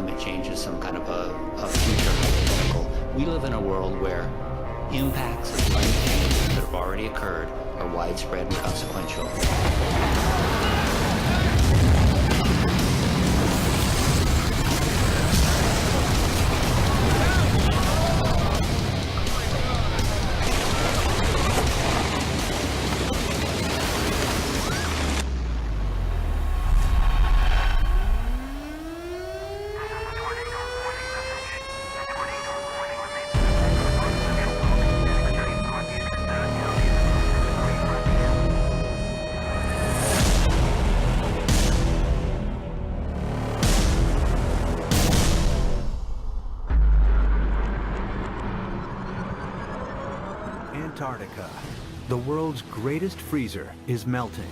climate change as some kind of a future hypothetical. We live in a world where impacts of climate change that have already occurred are widespread and consequential. Antarctica, the world's greatest freezer, is melting.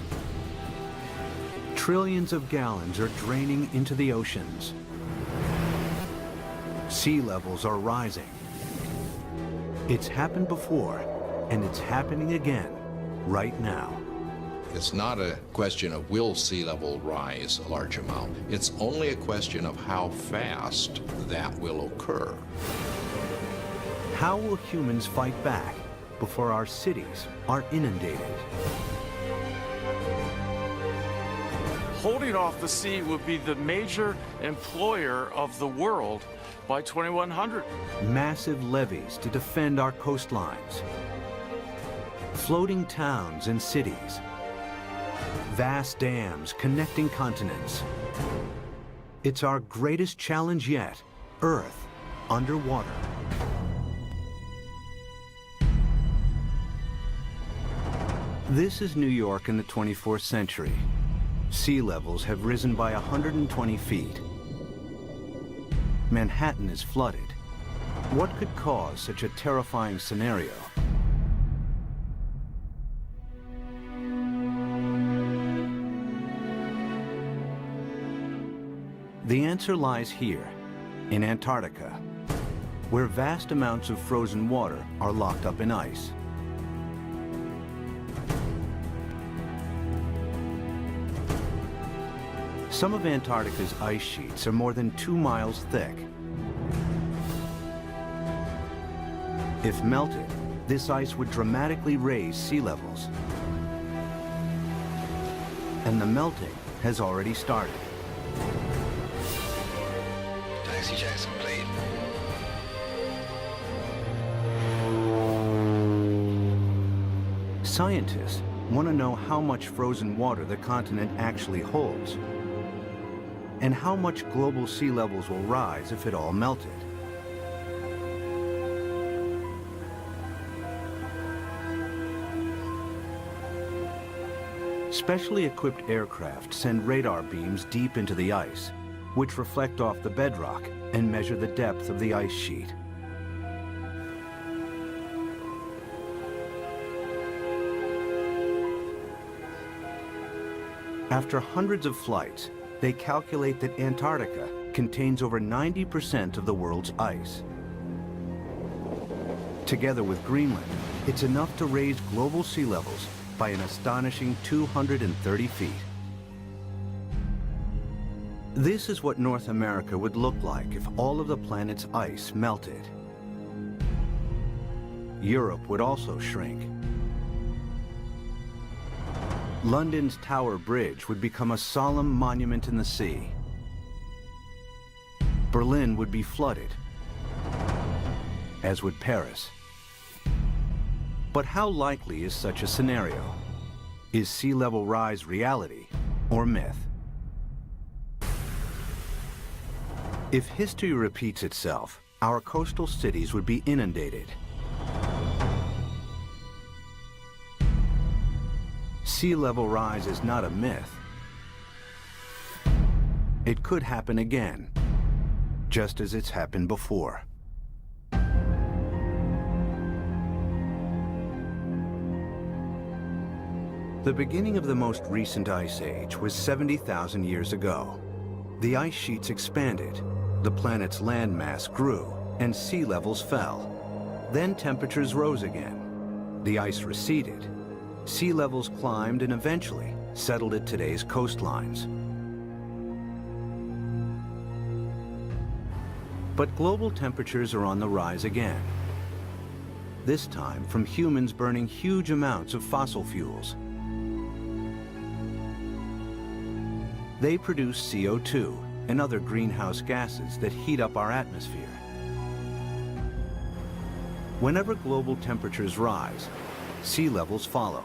Trillions of gallons are draining into the oceans. Sea levels are rising. It's happened before, and it's happening again right now. It's not a question of will sea level rise a large amount. It's only a question of how fast that will occur. How will humans fight back before our cities are inundated? Holding off the sea would be the major employer of the world by 2100. Massive levees to defend our coastlines. Floating towns and cities. Vast dams connecting continents. It's our greatest challenge yet, Earth underwater. This is New York in the 24th century. Sea levels have risen by 120 feet. Manhattan is flooded. What could cause such a terrifying scenario? The answer lies here, in Antarctica, where vast amounts of frozen water are locked up in ice. Some of Antarctica's ice sheets are more than 2 miles thick. If melted, this ice would dramatically raise sea levels. And the melting has already started. Taxi jacks complete. Scientists want to know how much frozen water the continent actually holds, and how much global sea levels will rise if it all melted. Specially equipped aircraft send radar beams deep into the ice, which reflect off the bedrock and measure the depth of the ice sheet. After hundreds of flights, they calculate that Antarctica contains over 90% of the world's ice. Together with Greenland, it's enough to raise global sea levels by an astonishing 230 feet. This is what North America would look like if all of the planet's ice melted. Europe would also shrink. London's Tower Bridge would become a solemn monument in the sea. Berlin would be flooded, as would Paris. But how likely is such a scenario? Is sea level rise reality or myth? If history repeats itself, our coastal cities would be inundated. Sea level rise is not a myth. It could happen again, just as it's happened before. The beginning of the most recent ice age was 70,000 years ago. The ice sheets expanded, the planet's landmass grew, and sea levels fell. Then temperatures rose again. The ice receded. Sea levels climbed and eventually settled at today's coastlines. But global temperatures are on the rise again. This time from humans burning huge amounts of fossil fuels. They produce CO2 and other greenhouse gases that heat up our atmosphere. Whenever global temperatures rise, sea levels follow.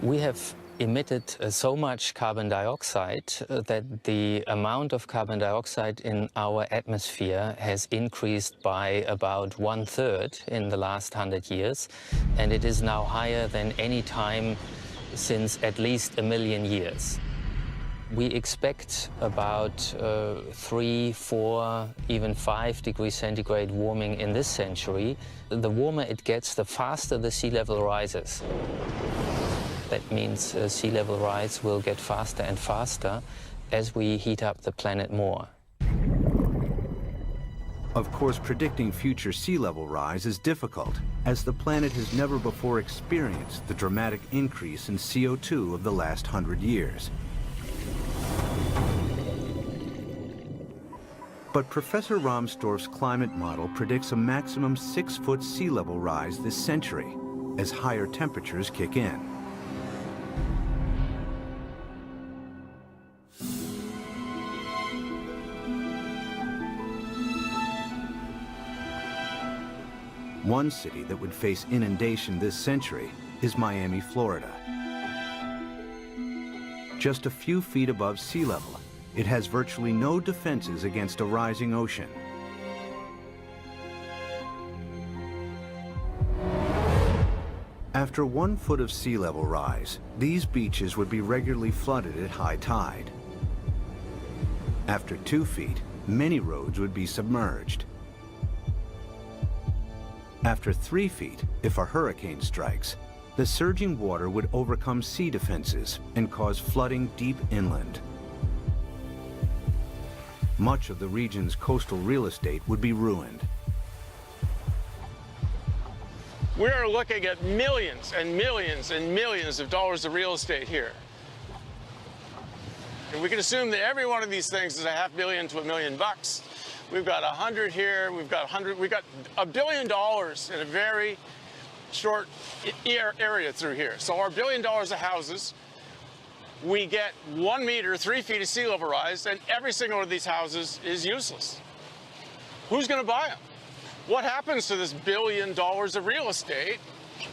We have emitted so much carbon dioxide that the amount of carbon dioxide in our atmosphere has increased by about 1/3 in the last 100 years, and it is now higher than any time since at least 1 million years. We expect about 3, 4, even 5 degrees centigrade warming in this century. The warmer it gets, the faster the sea level rises. That means sea level rise will get faster and faster as we heat up the planet more. Of course, predicting future sea level rise is difficult, as the planet has never before experienced the dramatic increase in CO2 of the last 100 years. But Professor Rahmstorf's climate model predicts a maximum 6-foot sea level rise this century, as higher temperatures kick in. One city that would face inundation this century is Miami, Florida. Just a few feet above sea level, it has virtually no defenses against a rising ocean. After 1 foot of sea level rise, these beaches would be regularly flooded at high tide. After 2 feet, many roads would be submerged. After 3 feet, if a hurricane strikes, the surging water would overcome sea defenses and cause flooding deep inland. Much of the region's coastal real estate would be ruined. We are looking at millions and millions and millions of dollars of real estate here. And we can assume that every one of these things is $500,000 to $1 million. We've got 100 here, we've got $1 billion in a very short area through here. So our $1 billion of houses, we get 1 meter, 3 feet of sea level rise, and every single one of these houses is useless. Who's going to buy them? What happens to this $1 billion of real estate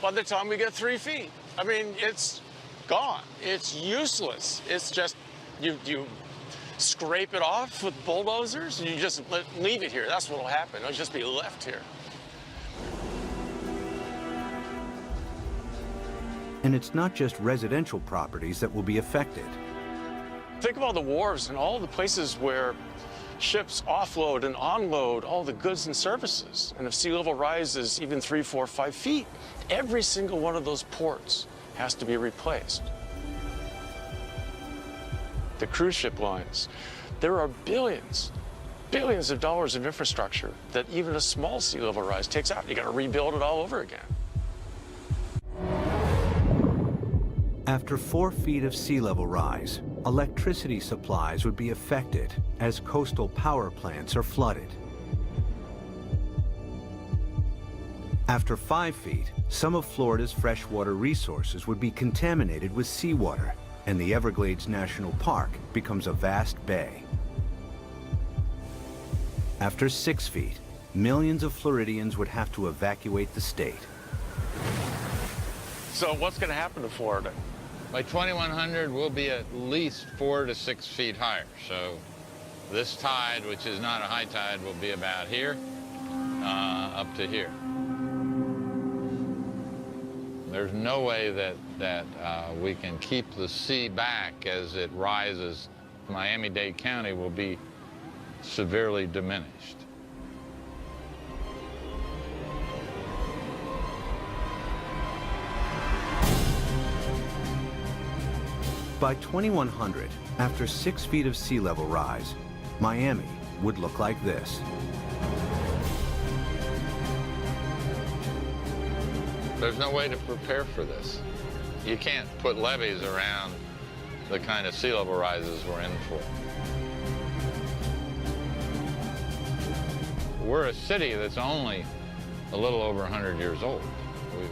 by the time we get 3 feet? I mean, it's gone. It's useless. It's just, you scrape it off with bulldozers, and you just leave it here. That's what will happen. It'll just be left here. And it's not just residential properties that will be affected. Think of all the wharves and all the places where ships offload and unload all the goods and services. And if sea level rises even 3, 4, 5 feet, every single one of those ports has to be replaced. The cruise ship lines, there are billions of dollars of infrastructure that even a small sea level rise takes out. You got to rebuild it all over again. After 4 feet of sea level rise, electricity supplies would be affected as coastal power plants are flooded. After 5 feet, some of Florida's freshwater resources would be contaminated with seawater, and the Everglades National Park becomes a vast bay. After 6 feet, millions of Floridians would have to evacuate the state. So what's going to happen to Florida? By 2100, we'll be at least 4 to 6 feet higher. So this tide, which is not a high tide, will be about here, up to here. There's no way that we can keep the sea back as it rises. Miami-Dade County will be severely diminished. By 2100, after 6 feet of sea level rise, Miami would look like this. There's no way to prepare for this. You can't put levees around the kind of sea level rises we're in for. we're a city that's only a little over 100 years old.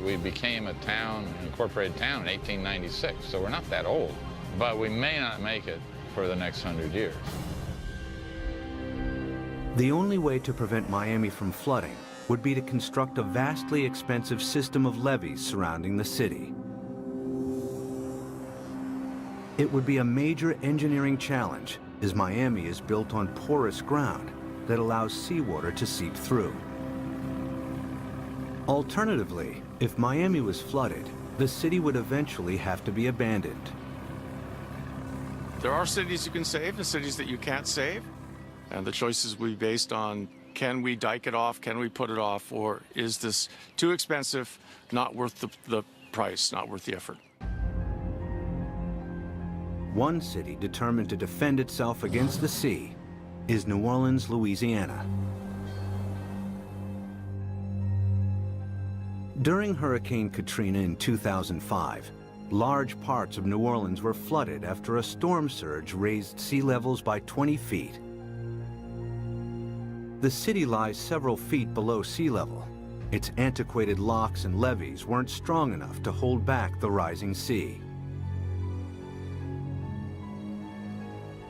We became a town, an incorporated town in 1896, so we're not that old. But we may not make it for the next 100 years. The only way to prevent Miami from flooding would be to construct a vastly expensive system of levees surrounding the city. It would be a major engineering challenge, as Miami is built on porous ground that allows seawater to seep through. Alternatively, if Miami was flooded, the city would eventually have to be abandoned. There are cities you can save and cities that you can't save. And the choices will be based on, can we dike it off, can we put it off, or is this too expensive, not worth the price, not worth the effort? One city determined to defend itself against the sea is New Orleans, Louisiana. During Hurricane Katrina in 2005, large parts of New Orleans were flooded after a storm surge raised sea levels by 20 feet. The city lies several feet below sea level. Its antiquated locks and levees weren't strong enough to hold back the rising sea.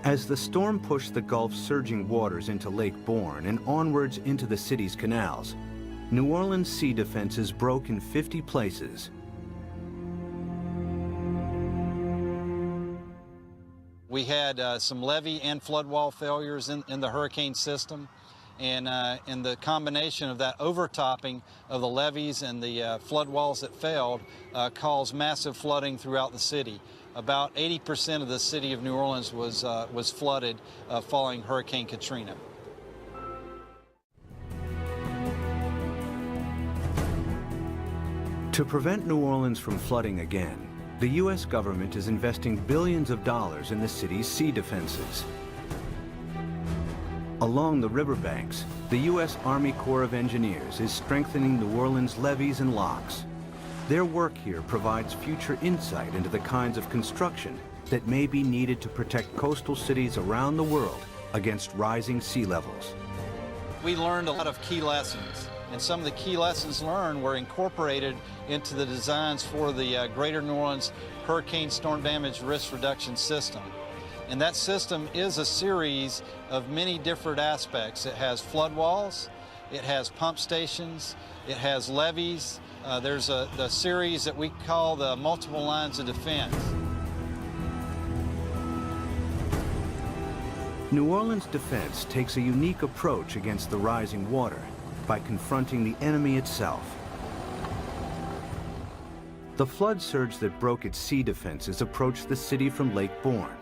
As the storm pushed the Gulf's surging waters into Lake Borgne and onwards into the city's canals, New Orleans' sea defenses broke in 50 places. We had some levee and flood wall failures in the hurricane system, and the combination of that overtopping of the levees and the flood walls that failed caused massive flooding throughout the city. About 80% of the city of New Orleans was flooded following Hurricane Katrina. To prevent New Orleans from flooding again, the U.S. government is investing billions of dollars in the city's sea defenses. Along the riverbanks, the U.S. Army Corps of Engineers is strengthening New Orleans' levees and locks. Their work here provides future insight into the kinds of construction that may be needed to protect coastal cities around the world against rising sea levels. We learned a lot of key lessons, and some of the key lessons learned were incorporated into the designs for the Greater New Orleans Hurricane Storm Damage Risk Reduction System. And that system is a series of many different aspects. It has flood walls, it has pump stations, it has levees. There's the series that we call the multiple lines of defense. New Orleans defense takes a unique approach against the rising water by confronting the enemy itself. The flood surge that broke its sea defenses approached the city from Lake Borgne,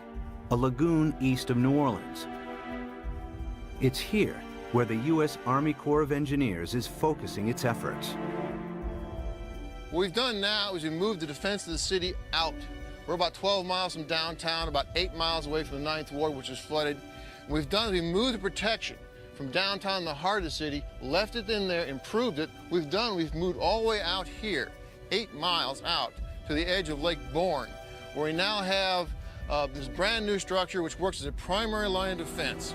a lagoon east of New Orleans. It's here where the U.S. Army Corps of Engineers is focusing its efforts. What we've done now is we moved the defense of the city out. We're about 12 miles from downtown, about 8 miles away from the 9th Ward, which is flooded. What we've done is we moved the protection from downtown in the heart of the city, left it in there, improved it. We've moved all the way out here, 8 miles out to the edge of Lake Borgne, where we now have this brand new structure which works as a primary line of defense.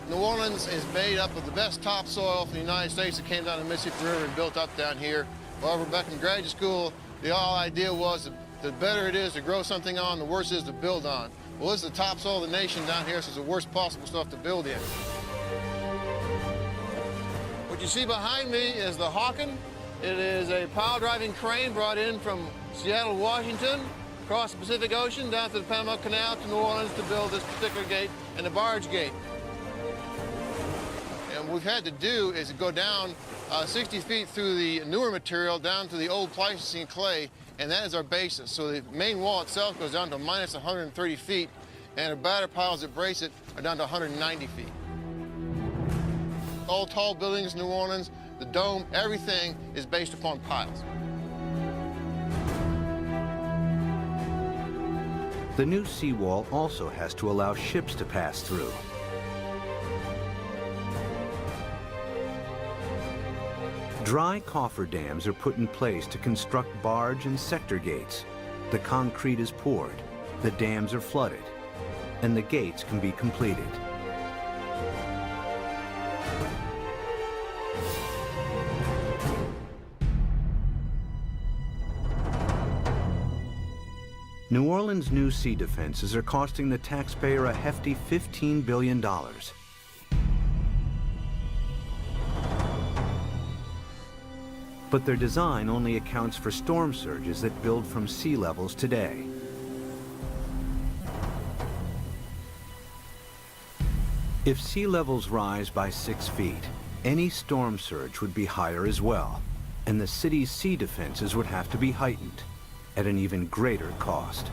New Orleans is made up of the best topsoil from the United States that came down the Mississippi River and built up down here. However, back in graduate school, the whole idea was that the better it is to grow something on, the worse it is to build on. Well, this is the topsoil of the nation down here, so it's the worst possible stuff to build in. What you see behind me is the Hawken. It is a pile-driving crane brought in from Seattle, Washington, across the Pacific Ocean, down to the Panama Canal to New Orleans to build this particular gate and the barge gate. And what we've had to do is go down 60 feet through the newer material down to the old Pleistocene clay, and that is our basis. So the main wall itself goes down to minus 130 feet, and the batter piles that brace it are down to 190 feet. All tall buildings in New Orleans, the dome, everything is based upon piles. The new seawall also has to allow ships to pass through. Dry cofferdams are put in place to construct barge and sector gates. The concrete is poured, the dams are flooded, and the gates can be completed. New Orleans' new sea defenses are costing the taxpayer a hefty $15 billion. But their design only accounts for storm surges that build from sea levels today. If sea levels rise by 6 feet, any storm surge would be higher as well, and the city's sea defenses would have to be heightened at an even greater cost.